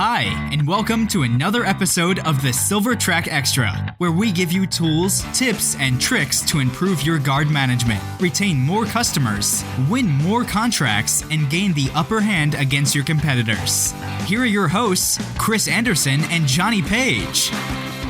Hi, and welcome to another episode of the Silver Track Extra, where we give you tools, tips, and tricks to improve your guard management, retain more customers, win more contracts, and gain the upper hand against your competitors. Here are your hosts, Chris Anderson and Johnny Page.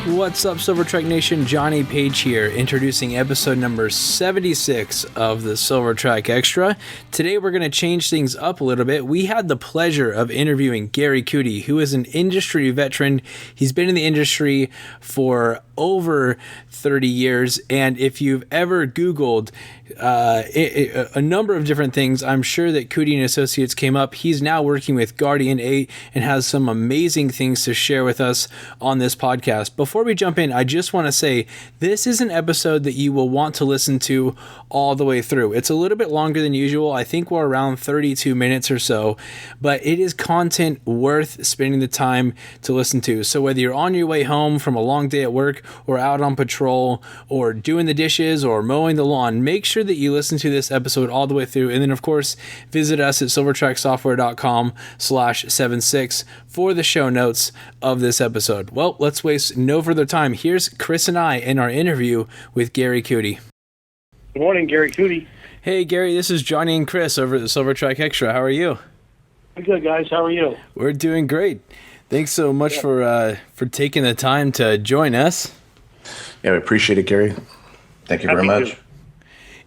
What's up, Silver Track Nation? Johnny Page here, introducing episode number 76 of the Silver Track Extra. Today we're going to change things up a little bit. We had the pleasure of interviewing Gary Kuty, who is an industry veteran. He's been in the industry for over 30 years, and if you've ever Googled a number of different things, I'm sure that Kuty and Associates came up. He's now working with Guardian 8 and has some amazing things to share with us on this podcast. Before we jump in, I just want to say this is an episode that you will want to listen to all the way through. It's a little bit longer than usual. I think we're around 32 minutes or so, but it is content worth spending the time to listen to. So whether you're on your way home from a long day at work or out on patrol or doing the dishes or mowing the lawn, make sure that you listen to this episode all the way through. And then, of course, visit us at silvertracksoftware.com/76 for the show notes of this episode. Well, let's waste no further time. Here's Chris and I in our interview with Gary Kuty. Good morning, Gary Kuty. Hey, Gary, this is Johnny and Chris over at the Silver Track Extra. How are you? I'm good, guys. How are you? We're doing great. Thanks so much for taking the time to join us. Yeah, we appreciate it, Gary. Thank you very much.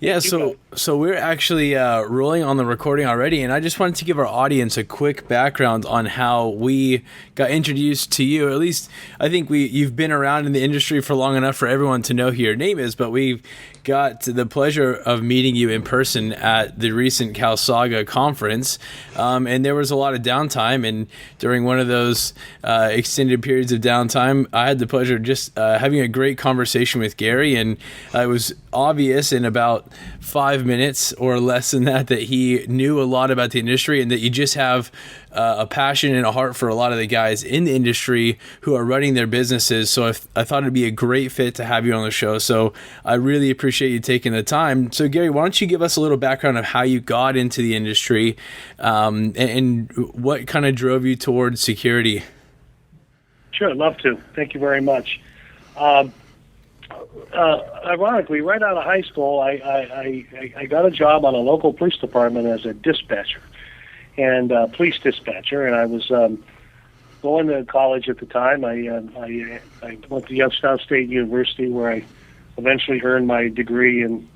Yeah, so we're actually rolling on the recording already, and I just wanted to give our audience a quick background on how we got introduced to you. Or at least I think you've been around in the industry for long enough for everyone to know who your name is, but we've got the pleasure of meeting you in person at the recent Cal Saga conference, and there was a lot of downtime, and during one of those extended periods of downtime, I had the pleasure of just having a great conversation with Gary, and it was obvious in about 5 minutes or less than that he knew a lot about the industry and that you just have a passion and a heart for a lot of the guys in the industry who are running their businesses. So I thought it'd be a great fit to have you on the show. So I really appreciate you taking the time. So Gary, why don't you give us a little background of how you got into the industry and what kind of drove you towards security? Sure, I'd love to. Thank you very much. Ironically, right out of high school, I got a job on a local police department as a dispatcher and police dispatcher, and I was going to college at the time. I went to Youngstown State University, where I eventually earned my degree in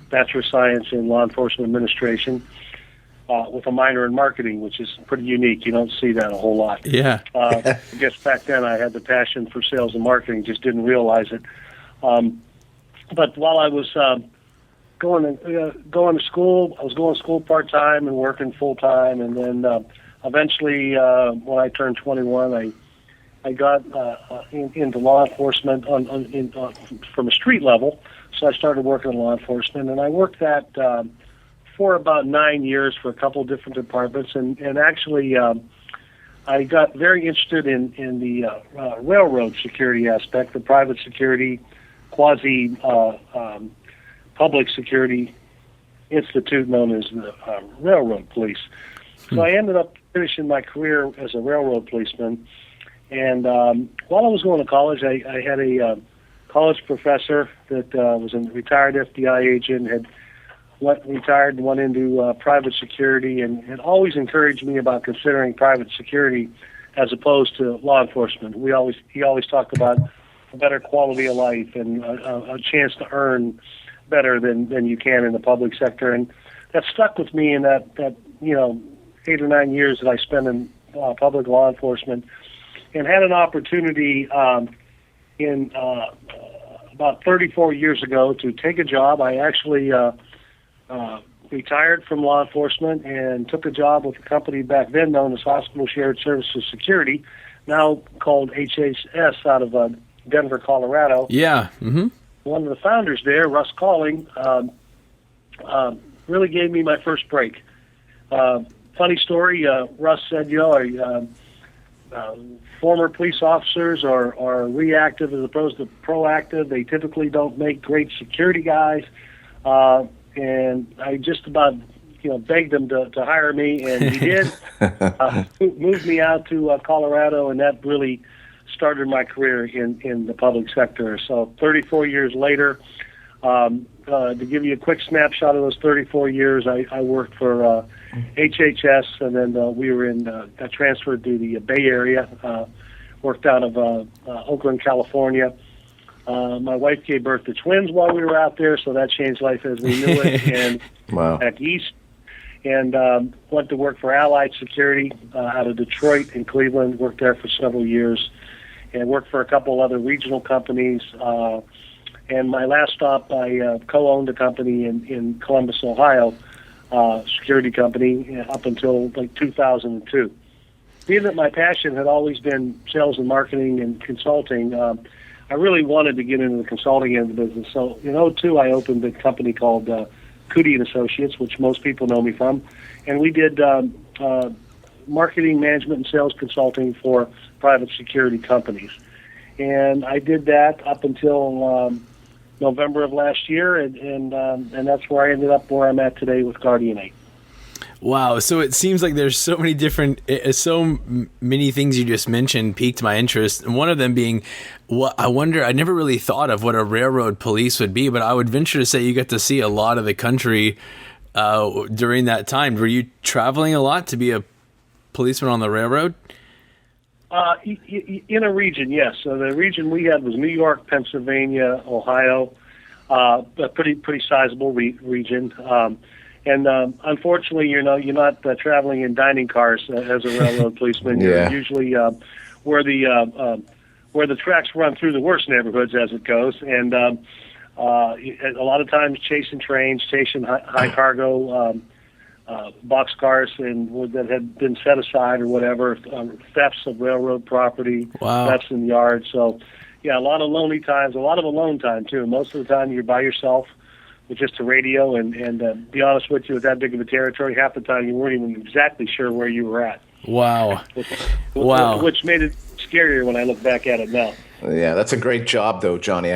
Bachelor of Science in Law Enforcement Administration with a minor in marketing, which is pretty unique. You don't see that a whole lot. Yeah. I guess back then I had the passion for sales and marketing, just didn't realize it. But while I was going to school, I was going to school part-time and working full-time, and then eventually when I turned 21, I got into law enforcement from a street level, so I started working in law enforcement, and I worked that for about 9 years for a couple of different departments, and actually I got very interested in the railroad security aspect, the private security, quasi public security institute known as the railroad police. So I ended up finishing my career as a railroad policeman. And while I was going to college, I had a college professor that was a retired FBI agent, had retired and went into private security, and had always encouraged me about considering private security as opposed to law enforcement. He always talked about a better quality of life and a chance to earn better than you can in the public sector, and that stuck with me in that 8 or 9 years that I spent in public law enforcement, and had an opportunity in about 34 years ago to take a job. I actually retired from law enforcement and took a job with a company back then known as Hospital Shared Services Security, now called HHS, out of Denver, Colorado. Yeah. Mm-hmm. One of the founders there, Russ Calling, really gave me my first break. Funny story, Russ said, former police officers are reactive as opposed to proactive. They typically don't make great security guys. And I just about begged him to hire me, and he did. Moved me out to Colorado, and that really started my career in the public sector. So 34 years later, to give you a quick snapshot of those 34 years, I worked for HHS, and then we were got transferred to the Bay Area, worked out of Oakland, California. My wife gave birth to twins while we were out there, so that changed life as we knew it. And Wow. Back east, and went to work for Allied Security out of Detroit and Cleveland. Worked there for several years, and worked for a couple other regional companies. And my last stop, I co-owned a company in Columbus, Ohio, security company, up until like 2002. Being that my passion had always been sales and marketing and consulting, I really wanted to get into the consulting end of the business. So in 2002, I opened a company called Kuty and Associates, which most people know me from, and we did marketing, management, and sales consulting for private security companies. And I did that up until November of last year, and that's where I ended up where I'm at today with Guardian 8. Wow. So it seems like there's so many different, so many things you just mentioned piqued my interest. And one of them being, I never really thought of what a railroad police would be, but I would venture to say you got to see a lot of the country during that time. Were you traveling a lot to be a policeman on the railroad? In a region, yes. So the region we had was New York, Pennsylvania, Ohio, a pretty sizable region. And unfortunately, you're not traveling in dining cars as a railroad policeman. Yeah. You're usually where the tracks run through the worst neighborhoods, as it goes, and a lot of times chasing trains, chasing high cargo boxcars and that had been set aside or whatever, thefts of railroad property, Wow. thefts in the yard. So, yeah, a lot of lonely times, a lot of alone time too. Most of the time, you're by yourself with just a radio, and be honest with you, with that big of a territory, half the time you weren't even exactly sure where you were at. Wow. Wow. Which made it scarier when I look back at it now. Yeah, that's a great job, though, Johnny.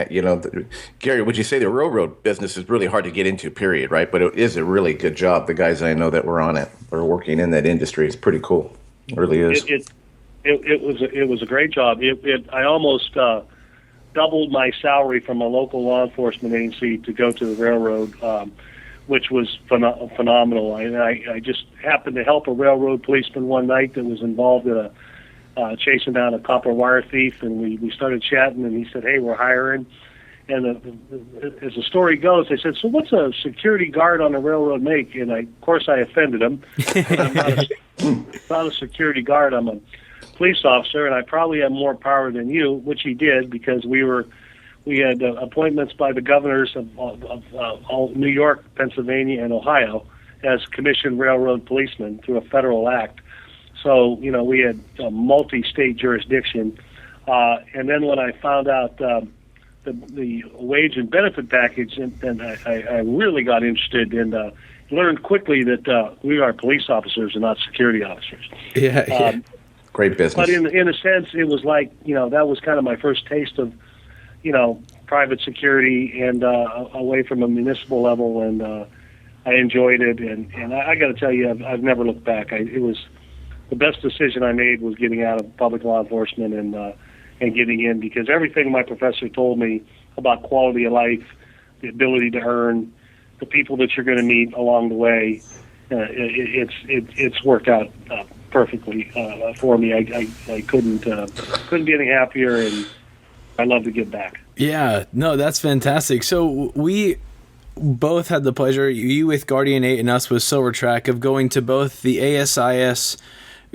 Gary, would you say the railroad business is really hard to get into, period, right? But it is a really good job. The guys I know that were on it or working in that industry, it's pretty cool. It really is. It was a great job. I almost doubled my salary from a local law enforcement agency to go to the railroad, which was phenomenal. I just happened to help a railroad policeman one night that was involved in chasing down a copper wire thief, and we started chatting, and he said, "Hey, we're hiring." And as the story goes, they said, "So what's a security guard on a railroad make?" And of course I offended him. I'm not a security guard. I'm a police officer, and I probably have more power than you, which he did, because we had appointments by the governors of all New York, Pennsylvania, and Ohio as commissioned railroad policemen through a federal act. So, we had a multi-state jurisdiction. And then when I found out the wage and benefit package, then I really got interested and learned quickly that we are police officers and not security officers. Yeah. Great business. But in a sense, it was like, that was kind of my first taste of, private security and away from a municipal level, and I enjoyed it. And I got to tell you, I've never looked back. It was the best decision I made was getting out of public law enforcement and getting in, because everything my professor told me about quality of life, the ability to earn, the people that you're going to meet along the way, it's worked out perfectly for me. I couldn't be any happier, and I love to give back. Yeah, no, that's fantastic. So we both had the pleasure, you with Guardian 8 and us with Silver Track, of going to both the ASIS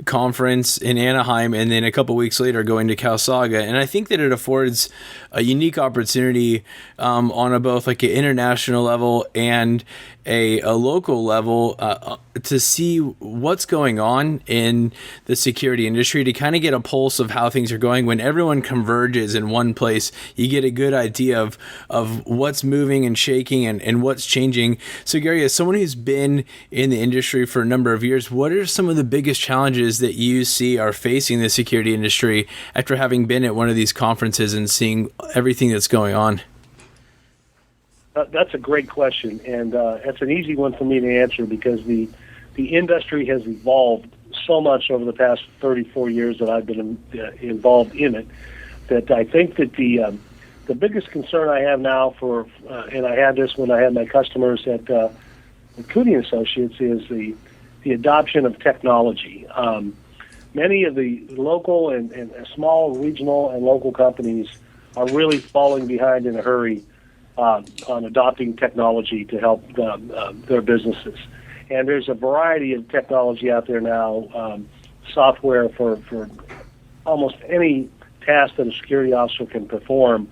conference in Anaheim and then a couple weeks later going to Calsaga. And I think that it affords a unique opportunity on both like an international level and a local level to see what's going on in the security industry, to kind of get a pulse of how things are going. When everyone converges in one place, you get a good idea of what's moving and shaking and what's changing. So Gary, as someone who's been in the industry for a number of years, what are some of the biggest challenges that you see are facing the security industry after having been at one of these conferences and seeing everything that's going on? That's a great question, and it's an easy one for me to answer because the industry has evolved so much over the past 34 years that I've been involved in it, that I think that the biggest concern I have now and I had this when I had my customers at Kuty Associates, is the adoption of technology. Many of the local and small regional and local companies are really falling behind in a hurry on adopting technology to help their businesses. And there's a variety of technology out there now, software for almost any task that a security officer can perform,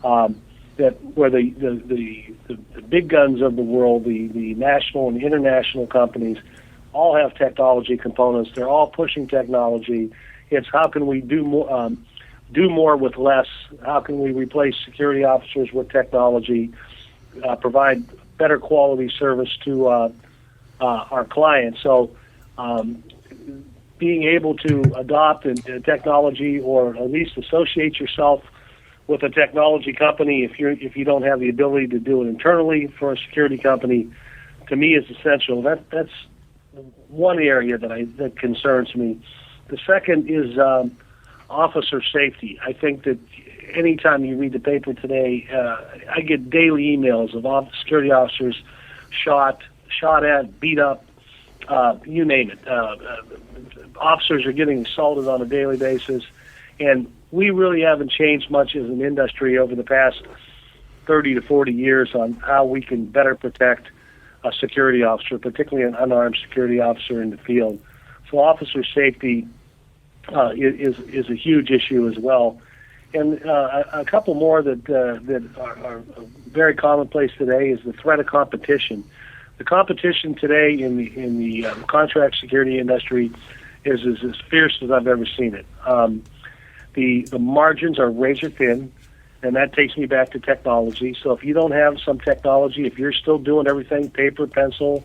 where the big guns of the world, the national and international companies, all have technology components. They're all pushing technology. It's how can we do more with less? How can we replace security officers with technology, provide better quality service to our clients? So being able to adopt a technology, or at least associate yourself with a technology company if you don't have the ability to do it internally for a security company, to me is essential. That's one area that concerns me. The second is officer safety. I think that anytime you read the paper today, I get daily emails of security officers shot at, beat up, you name it. Officers are getting assaulted on a daily basis, and we really haven't changed much as an industry over the past 30 to 40 years on how we can better protect a security officer, particularly an unarmed security officer in the field. So officer safety is a huge issue as well. And a couple more that are very commonplace today is the threat of competition. The competition today in the contract security industry is as fierce as I've ever seen it. The margins are razor thin, and that takes me back to technology. So if you don't have some technology, if you're still doing everything paper, pencil,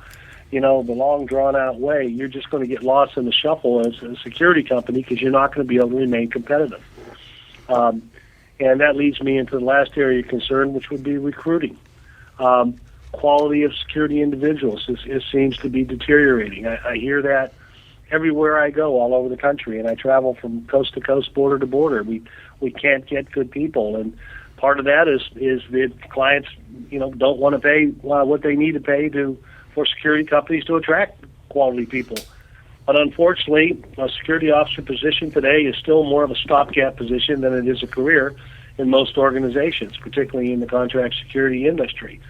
the long drawn-out way, you're just going to get lost in the shuffle as a security company because you're not going to be able to remain competitive. And that leads me into the last area of concern, which would be recruiting. Quality of security individuals seems to be deteriorating. I hear that everywhere I go, all over the country, and I travel from coast to coast, border to border. We can't get good people, and part of that is the clients, don't want to pay what they need to pay for security companies to attract quality people. But unfortunately, a security officer position today is still more of a stopgap position than it is a career in most organizations, particularly in the contract security industry.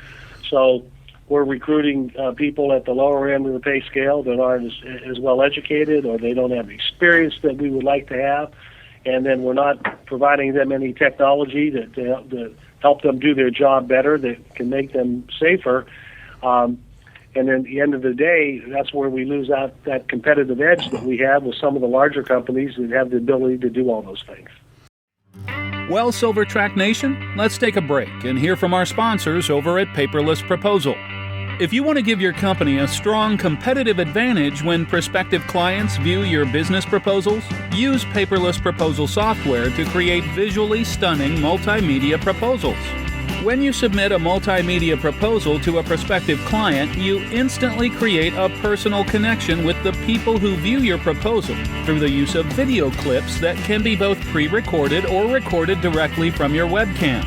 So we're recruiting people at the lower end of the pay scale that aren't as well educated, or they don't have the experience that we would like to have, and then we're not providing them any technology to help them do their job better, that can make them safer. And then at the end of the day, that's where we lose out that competitive edge that we have with some of the larger companies that have the ability to do all those things. Well, SilverTrack Nation, let's take a break and hear from our sponsors over at Paperless Proposal. If you want to give your company a strong competitive advantage when prospective clients view your business proposals, use Paperless Proposal software to create visually stunning multimedia proposals. When you submit a multimedia proposal to a prospective client, you instantly create a personal connection with the people who view your proposal through the use of video clips that can be both pre-recorded or recorded directly from your webcam.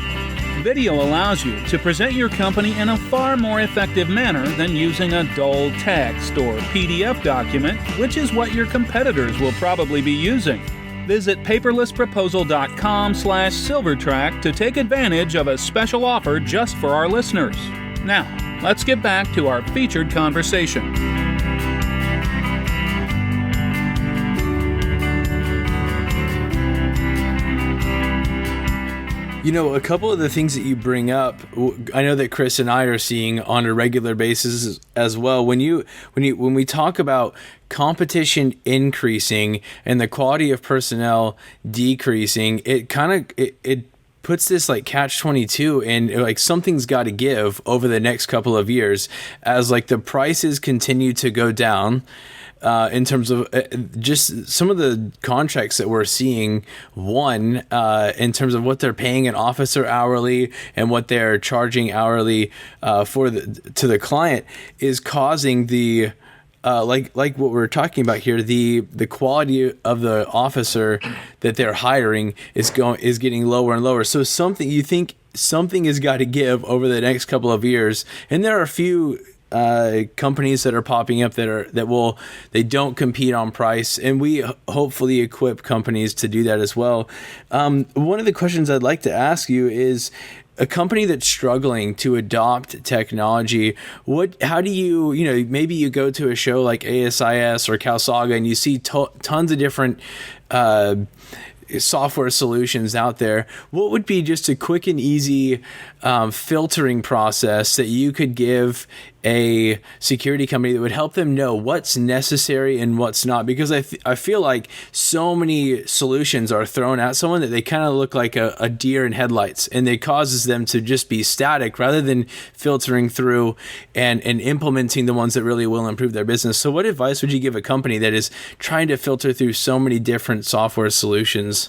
Video allows you to present your company in a far more effective manner than using a dull text or PDF document, which is what your competitors will probably be using. Visit paperlessproposal.com/silvertrack to take advantage of a special offer just for our listeners. Now, let's get back to our featured conversation. A couple of the things that you bring up, I know that Chris and I are seeing on a regular basis as well. When we talk about competition increasing and the quality of personnel decreasing, it puts this like catch-22, and like something's got to give over the next couple of years as like the prices continue to go down. in terms of just some of the contracts that we're seeing, in terms of what they're paying an officer hourly and what they're charging hourly to the client, is causing the like what we're talking about here, the quality of the officer that they're hiring is getting lower and lower. So something has got to give over the next couple of years, and there are a few companies that are popping up they don't compete on price, and we hopefully equip companies to do that as well. One of the questions I'd like to ask you is, a company that's struggling to adopt technology, how do you maybe you go to a show like ASIS or CalSaga and you see tons of different software solutions out there. What would be just a quick and easy filtering process that you could give a security company that would help them know what's necessary and what's not? Because I feel like so many solutions are thrown at someone that they kind of look like a deer in headlights, and it causes them to just be static rather than filtering through and implementing the ones that really will improve their business. So what advice would you give a company that is trying to filter through so many different software solutions?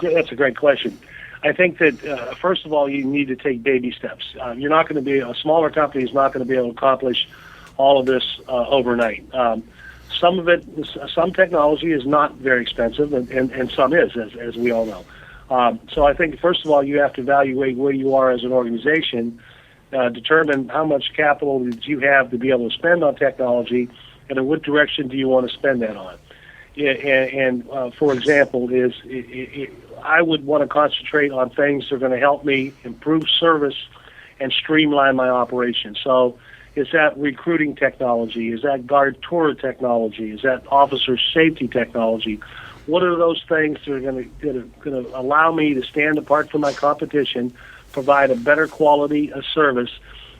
That's a great question. I think that, first of all, you need to take baby steps. You're not going to be, a smaller company is not going to be able to accomplish all of this overnight. Some technology is not very expensive, and some is, as we all know. So I think, first of all, you have to evaluate where you are as an organization, determine how much capital that you have to be able to spend on technology, and in what direction do you want to spend that on. For example, I would want to concentrate on things that are going to help me improve service and streamline my operation. So is that recruiting technology? Is that guard tour technology? Is that officer safety technology? What are those things that are going to allow me to stand apart from my competition, provide a better quality of service,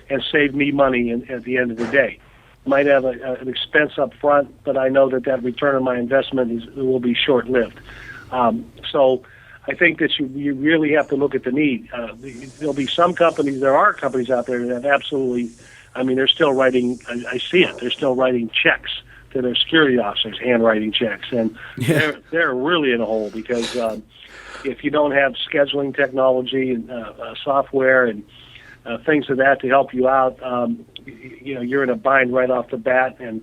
and save me money at the end of the day? Might have an expense up front, but I know that return on my investment will be short-lived. So I think that you really have to look at the need. There'll be some companies, there are companies out there that absolutely, they're still writing, I see it, they're still writing checks to their security officers, handwriting checks, and they're really in a hole because if you don't have scheduling technology and software and things of that to help you out, you're in a bind right off the bat. And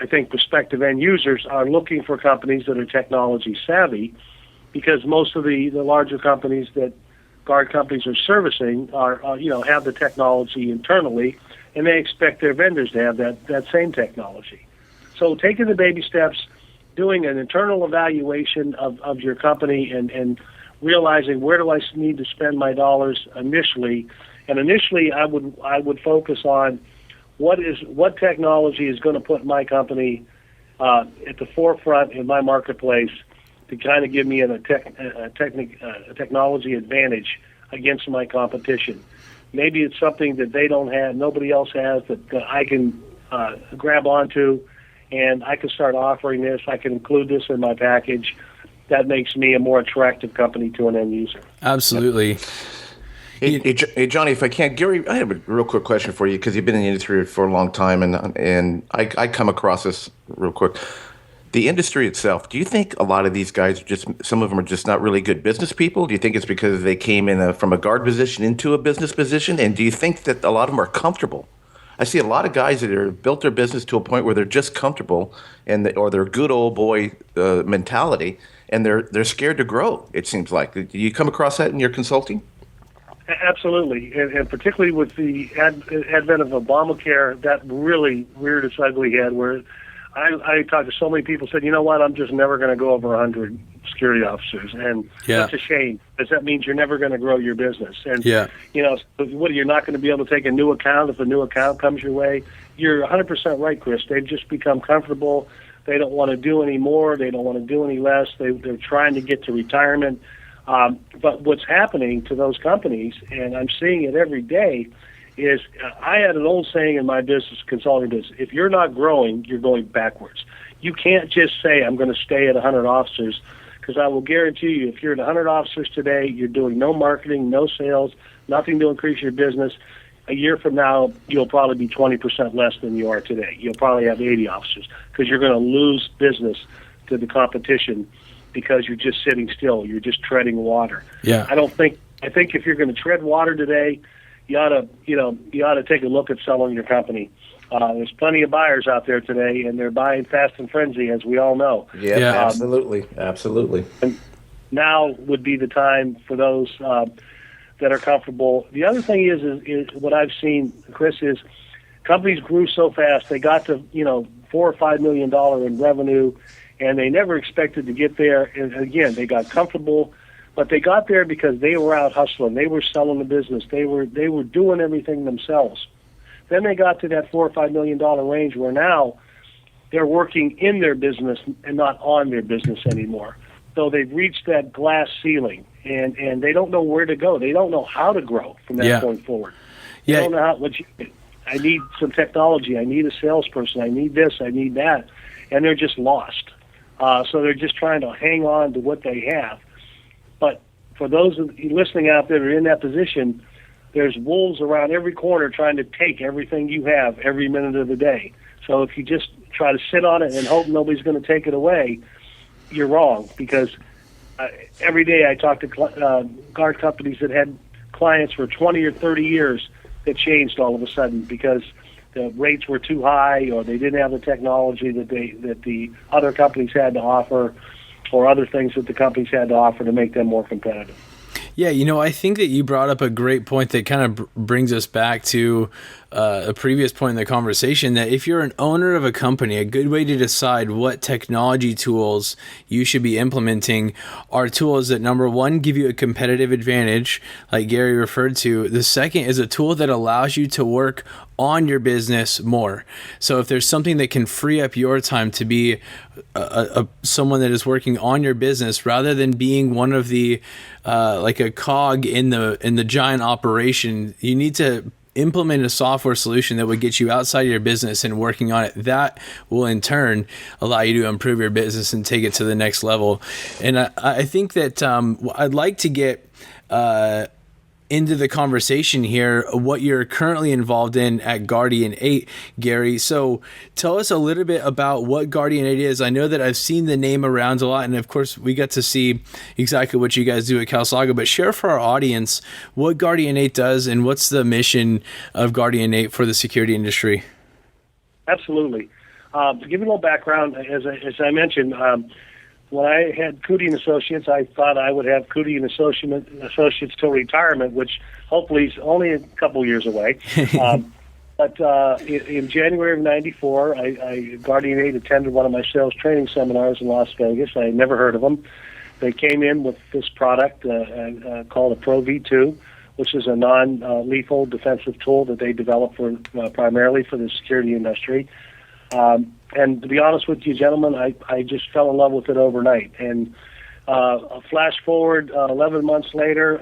I think prospective end users are looking for companies that are technology savvy, because most of the larger companies that guard companies are servicing are have the technology internally, and they expect their vendors to have that same technology. So taking the baby steps, doing an internal evaluation of your company, and realizing where do I need to spend my dollars initially. And initially, I would focus on what technology is going to put my company at the forefront in my marketplace to kind of give me a technology advantage against my competition. Maybe it's something that they don't have, nobody else has, that I can grab onto, and I can start offering this. I can include this in my package. That makes me a more attractive company to an end user. Absolutely. Hey, Johnny, if I can, Gary, I have a real quick question for you, because you've been in the industry for a long time, and I come across this real quick. The industry itself, do you think a lot of these guys some of them are just not really good business people? Do you think it's because they came in from a guard position into a business position? And do you think that a lot of them are comfortable? I see a lot of guys that are built their business to a point where they're just comfortable, or they're good old boy mentality, and they're scared to grow, it seems like. Do you come across that in your consulting? Absolutely, and particularly with the advent of Obamacare, that really reared its ugly head, where I talked to so many people, said, you know what, I'm just never going to go over 100 security officers, and that's a shame, because that means you're never going to grow your business. And you're not going to be able to take a new account if a new account comes your way. You're 100% right, Chris. They've just become comfortable. They don't want to do any more. They don't want to do any less. They're trying to get to retirement. But what's happening to those companies, and I'm seeing it every day, is I had an old saying in my business, consulting business: if you're not growing, you're going backwards. You can't just say, I'm going to stay at 100 officers, because I will guarantee you, if you're at 100 officers today, you're doing no marketing, no sales, nothing to increase your business, a year from now, you'll probably be 20% less than you are today. You'll probably have 80 officers because you're going to lose business to the competition because you're just sitting still. You're just treading water. Yeah. I think if you're going to tread water today, you ought to take a look at selling your company. There's plenty of buyers out there today, and they're buying fast and frenzy, as we all know. Yeah, absolutely. And now would be the time for those that are comfortable. The other thing is what I've seen, Chris, is companies grew so fast. They got to, $4 or $5 million in revenue, and they never expected to get there. And again, they got comfortable, but they got there because they were out hustling. They were selling the business. They were doing everything themselves. Then they got to that $4 or $5 million range where now they're working in their business and not on their business anymore. So they've reached that glass ceiling, and they don't know where to go. They don't know how to grow from that point forward. They don't know I need some technology. I need a salesperson. I need this. I need that. And they're just lost. So they're just trying to hang on to what they have. But for those of you listening out there that are in that position, there's wolves around every corner trying to take everything you have every minute of the day. So if you just try to sit on it and hope nobody's going to take it away, you're wrong, because every day I talk to guard companies that had clients for 20 or 30 years that changed all of a sudden because the rates were too high, or they didn't have the technology that the other companies had to offer, or other things that the companies had to offer to make them more competitive. Yeah, I think that you brought up a great point that kind of brings us back to a previous point in the conversation, that if you're an owner of a company, a good way to decide what technology tools you should be implementing are tools that, number one, give you a competitive advantage, like Gary referred to. The second is a tool that allows you to work on your business more. So if there's something that can free up your time to be someone that is working on your business rather than being one of the like a cog in the giant operation, you need to implement a software solution that would get you outside of your business and working on it. That will in turn allow you to improve your business and take it to the next level. And I think that I'd like to get into the conversation here, what you're currently involved in at Guardian 8, Gary. So tell us a little bit about what Guardian 8 is. I know that I've seen the name around a lot, and of course we got to see exactly what you guys do at CalSaga, but share for our audience what Guardian 8 does and what's the mission of Guardian 8 for the security industry. Absolutely. To give you a little background, as I mentioned, when I had Kuty and Associates, I thought I would have Kuty and Associates till retirement, which hopefully is only a couple years away. But in January of '94, Guardian 8 attended one of my sales training seminars in Las Vegas. I had never heard of them. They came in with this product called a Pro V2, which is a non-lethal defensive tool that they developed primarily for the security industry. And to be honest with you, gentlemen, I just fell in love with it overnight. And flash forward 11 months later,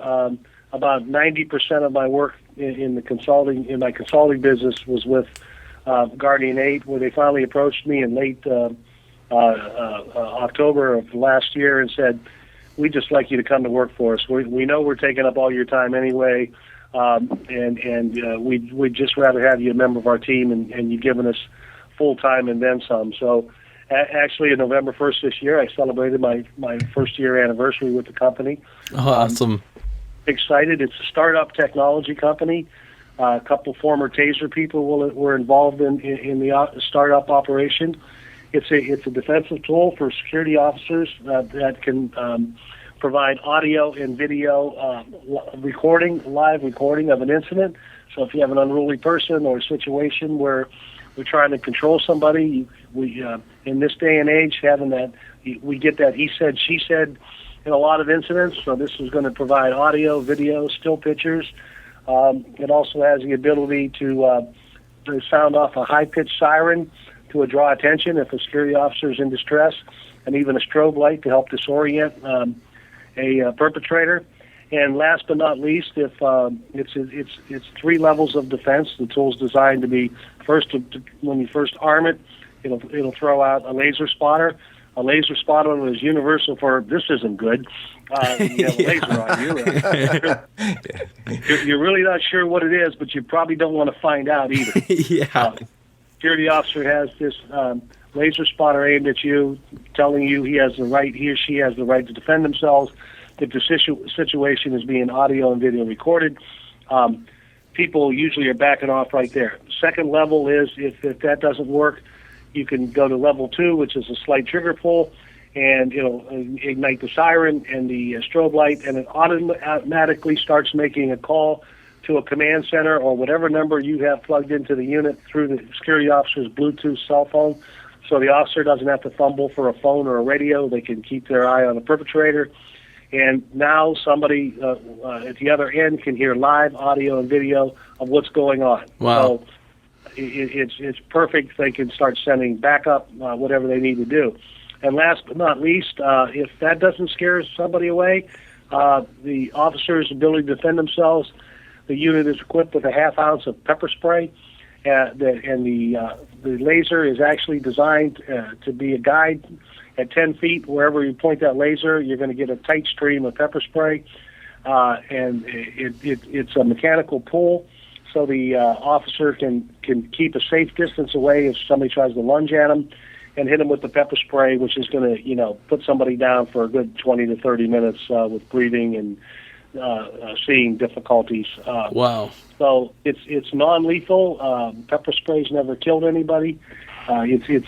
about 90% of my work in my consulting business was with Guardian 8, where they finally approached me in late October of last year and said, "We'd just like you to come to work for us. We know we're taking up all your time anyway, and we'd just rather have you a member of our team, and you've given us full time and then some." So actually, on November 1st this year, I celebrated my first year anniversary with the company. Oh, awesome. Excited. It's a startup technology company. A couple former TASER people were involved in the startup operation. It's a defensive tool for security officers that can provide audio and video live recording of an incident. So if you have an unruly person or a situation where we're trying to control somebody, we in this day and age, having that, we get that he said, she said in a lot of incidents. So this is going to provide audio, video, still pictures. It also has the ability to sound off a high-pitched siren to draw attention if a security officer is in distress, and even a strobe light to help disorient a perpetrator. And last but not least, if it's 3 levels of defense. The tool's designed to be first when you first arm it, it'll throw out a laser spotter, a laser spot on it is universal for this isn't good. You have a laser on you. You're really not sure what it is, but you probably don't want to find out either. Yeah. Security officer has this laser spotter aimed at you, telling you he or she has the right to defend themselves. If the situation is being audio and video recorded, people usually are backing off right there. Second level is if that doesn't work, you can go to level 2, which is a slight trigger pull, and it'll ignite the siren and the strobe light, and it automatically starts making a call to a command center or whatever number you have plugged into the unit through the security officer's Bluetooth cell phone. So the officer doesn't have to fumble for a phone or a radio. They can keep their eye on the perpetrator. And now somebody at the other end can hear live audio and video of what's going on. Wow. So it's perfect. They can start sending backup, whatever they need to do. And last but not least, if that doesn't scare somebody away, the officer's ability to defend themselves, the unit is equipped with a half ounce of pepper spray, and the laser is actually designed to be a guide. At 10 feet, wherever you point that laser, you're going to get a tight stream of pepper spray, and it's a mechanical pull, so the officer can keep a safe distance away if somebody tries to lunge at him, and hit him with the pepper spray, which is going to put somebody down for a good 20 to 30 minutes with breathing and seeing difficulties. Wow. So it's non-lethal. Pepper spray's never killed anybody. So it's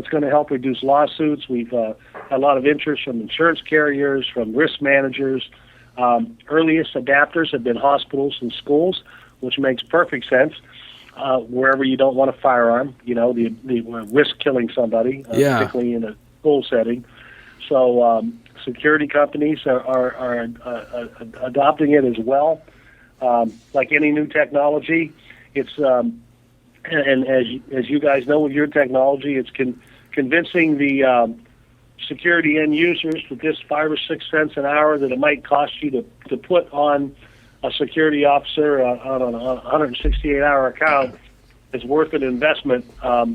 going to help reduce lawsuits. We've had a lot of interest from insurance carriers, from risk managers. Earliest adapters have been hospitals and schools, which makes perfect sense. Wherever you don't want a firearm, the risk killing somebody, particularly in a school setting. So security companies are adopting it as well. Like any new technology, it's and as you guys know with your technology, it's convincing the security end users that this 5 or 6 cents an hour that it might cost you to put on a security officer on a 168-hour account is worth an investment. I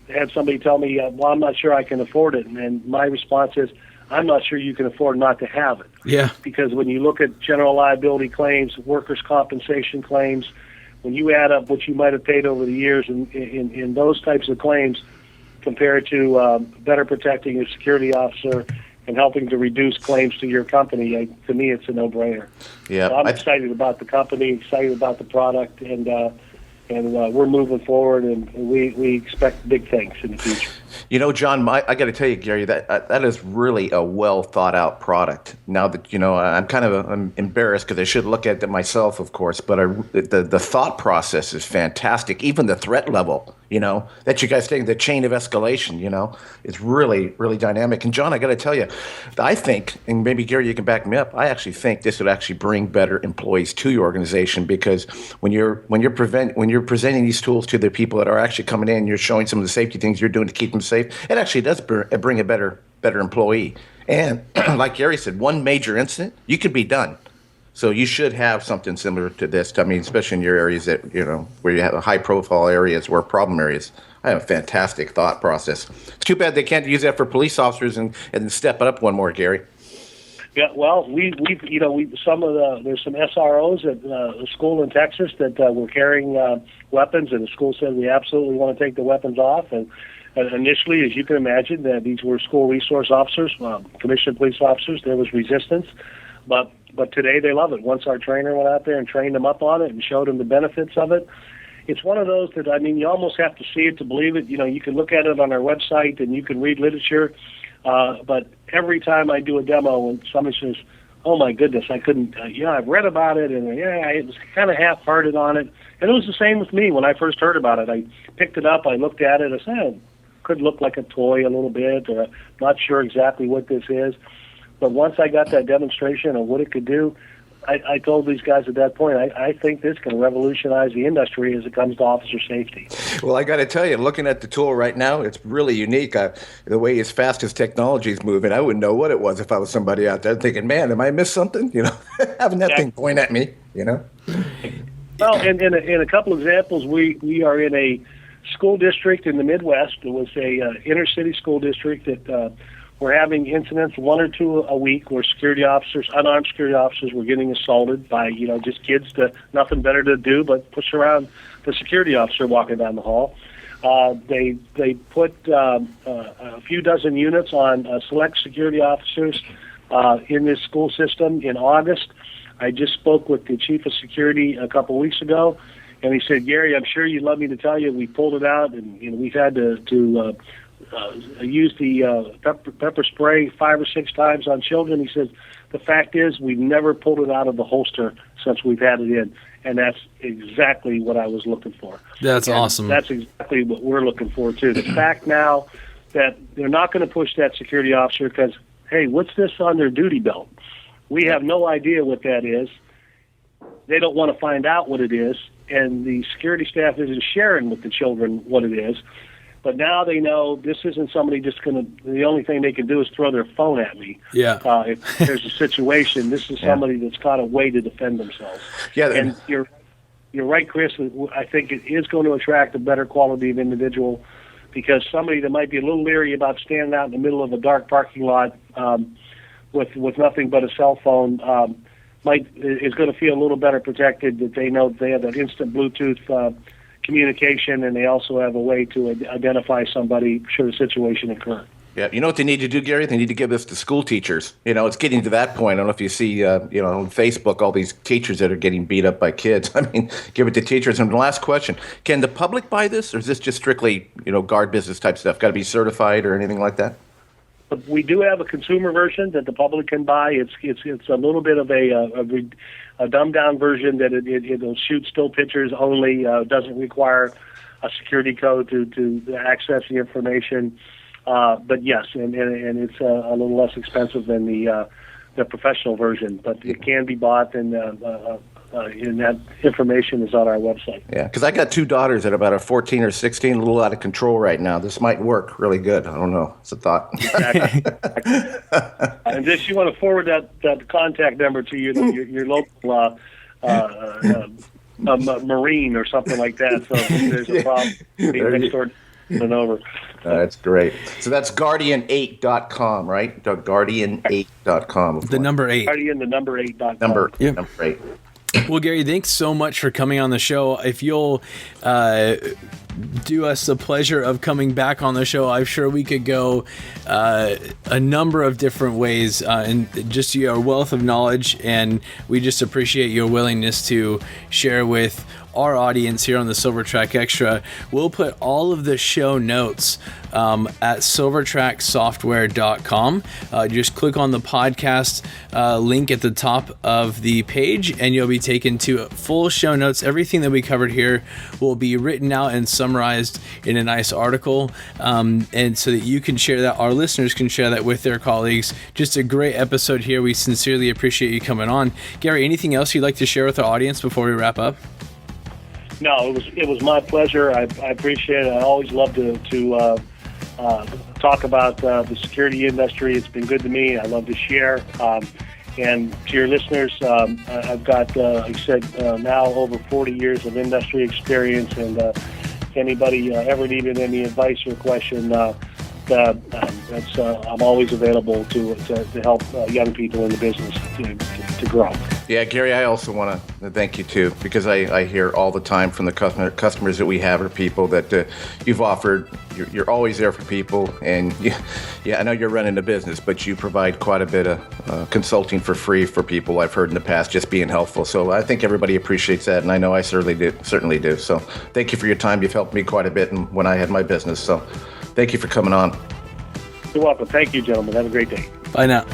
had somebody tell me, well, I'm not sure I can afford it. And my response is, I'm not sure you can afford not to have it. Yeah. Because when you look at general liability claims, workers' compensation claims, when you add up what you might have paid over the years in those types of claims compared to better protecting your security officer and helping to reduce claims to your company, to me, it's a no-brainer. Yeah, so I'm excited about the company, excited about the product, and we're moving forward, and we expect big things in the future. John, I got to tell you, Gary, that is really a well thought out product. Now that I'm embarrassed because I should look at it myself, of course, but the thought process is fantastic. Even the threat level, that you guys take, the chain of escalation, it's really, really dynamic. And John, I got to tell you, I think, and maybe Gary, you can back me up, I actually think this would actually bring better employees to your organization, because when you're presenting these tools to the people that are actually coming in, you're showing some of the safety things you're doing to keep them safe. It actually does bring a better employee. And like Gary said, one major incident, you could be done. So you should have something similar to this. I mean, especially in your areas that, where you have high-profile areas or problem areas. I have a fantastic thought process. It's too bad they can't use that for police officers and step it up one more, Gary. Yeah, well, there's some SROs at a school in Texas that were carrying weapons, and the school said we absolutely want to take the weapons off. And initially, as you can imagine, these were school resource officers, commissioned police officers. There was resistance, but today they love it. Once our trainer went out there and trained them up on it and showed them the benefits of it, it's one of those that, you almost have to see it to believe it. You can look at it on our website and you can read literature, but every time I do a demo and somebody says, oh my goodness, I couldn't, I've read about it, and I was kind of half-hearted on it. And it was the same with me when I first heard about it. I picked it up, I looked at it, I said, could look like a toy a little bit, or not sure exactly what this is. But once I got that demonstration of what it could do, I told these guys at that point, I think this can revolutionize the industry as it comes to officer safety. Well, I got to tell you, looking at the tool right now, it's really unique. The way as fast as technology is moving, I wouldn't know what it was if I was somebody out there thinking, man, am I missed something? Having that thing point at me, Well, in a couple examples, we are in a school district in the Midwest. It was a inner city school district that were having incidents, 1 or 2 a week, where security officers, unarmed security officers, were getting assaulted by just kids that nothing better to do but push around the security officer walking down the hall. They put a few dozen units on select security officers in this school system in August. I just spoke with the chief of security a couple of weeks ago, and he said, "Gary, I'm sure you'd love me to tell you we pulled it out, and we've had to use the pepper spray 5 or 6 times on children." He says, "The fact is, we've never pulled it out of the holster since we've had it in." And that's exactly what I was looking for. That's awesome. That's exactly what we're looking for, too. The fact now that they're not going to push that security officer because, hey, what's this on their duty belt? We have no idea what that is. They don't want to find out what it is, and the security staff isn't sharing with the children what it is. But now they know this isn't somebody just going to, the only thing they can do is throw their phone at me. Yeah. If there's a situation, this is somebody that's got a way to defend themselves. Yeah. And you're right, Chris. I think it is going to attract a better quality of individual, because somebody that might be a little leery about standing out in the middle of a dark parking lot with nothing but a cell phone is going to feel a little better protected, that they know they have that instant Bluetooth communication, and they also have a way to identify somebody should a situation occur. Yeah, you know what they need to do, Gary? They need to give this to school teachers. It's getting to that point. I don't know if you see, on Facebook, all these teachers that are getting beat up by kids. I mean, give it to teachers. And the last question, can the public buy this, or is this just strictly, guard business type stuff? Got to be certified or anything like that? But we do have a consumer version that the public can buy. It's a little bit of a dumbed down version that it'll shoot still pictures only. Doesn't require a security code to access the information. But yes, and it's a little less expensive than the professional version. But it can be bought, and that information is on our website. Yeah, because I got 2 daughters that are about 14 or 16, a little out of control right now. This might work really good. I don't know. It's a thought. Exactly. And if you want to forward that contact number to your local Marine or something like that, so if there's a problem, next door and over. That's great. So that's Guardian8.com, right? Guardian8.com. The number 8. Guardian, the number 8.com. Number 8. Well, Gary, thanks so much for coming on the show. If you'll do us the pleasure of coming back on the show, I'm sure we could go a number of different ways, and just your wealth of knowledge, and we just appreciate your willingness to share with our audience here on the Silvertrack Extra. We'll put all of the show notes at silvertracksoftware.com. Just click on the podcast link at the top of the page, and you'll be taken to full show notes. Everything that we covered here will be written out and summarized in a nice article, and so that you can share that, our listeners can share that with their colleagues. Just a great episode here. We sincerely appreciate you coming on. Gary, anything else you'd like to share with our audience before we wrap up? No, it was my pleasure. I appreciate it. I always love to talk about the security industry. It's been good to me. I love to share. And to your listeners, I've got, like I said, now over 40 years of industry experience. And if anybody ever needed any advice or question, I'm always available to help young people in the business to grow. Yeah, Gary, I also want to thank you too, because I hear all the time from the customers that we have are people that you've offered. You're always there for people, and I know you're running a business, but you provide quite a bit of consulting for free for people. I've heard in the past, just being helpful. So I think everybody appreciates that, and I know I certainly do. So thank you for your time. You've helped me quite a bit when I had my business. So thank you for coming on. You're welcome. Thank you, gentlemen. Have a great day. Bye now.